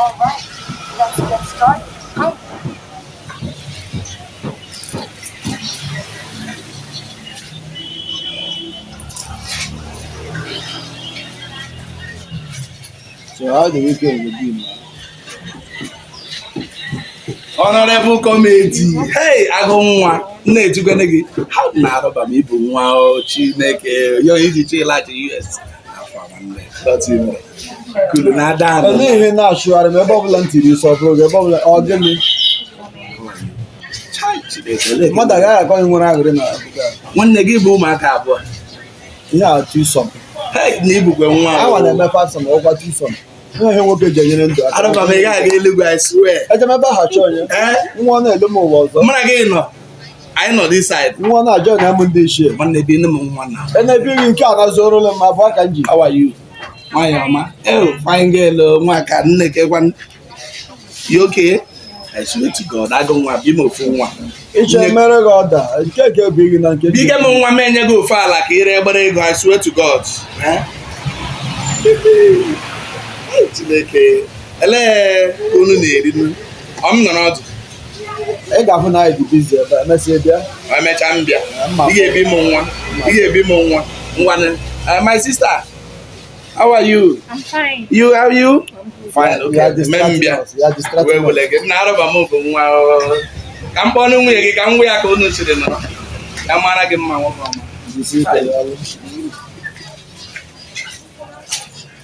All right, let's get started. Come. So how the weekend will be, man? Honorable committee, hey, Agonwa, Nature, how Naraba me, wow, Chineke, you're easy to like the US. That's it. Could not dance. I live in Nashua, I remember plenty this or program, or give me. Mother, I going when I go in. When they give my cab, Yeah, twosome. hey, neighbor, I want to make some over twosome. I don't know, I swear. I remember how to one of them was. I know this side. One I joined them with this shit. When they didn't one now. And I bring in Canada, Zoro, and my back and How are you? My mama. Oh, fine girl, my cat, one. You okay? I swear to God, I don't want to be more for one. it's a miracle. I can't get big enough. Big one man, you go far like here, everybody go. I swear to God. Hello, I'm not. I got an idea busy, but I said, I met Ambia. He be one. My sister, how are you? I'm fine. You, how are you? Fine, okay. Where will I get out of a move? Wow. Come on, we can we are going to the no. I'm going to get my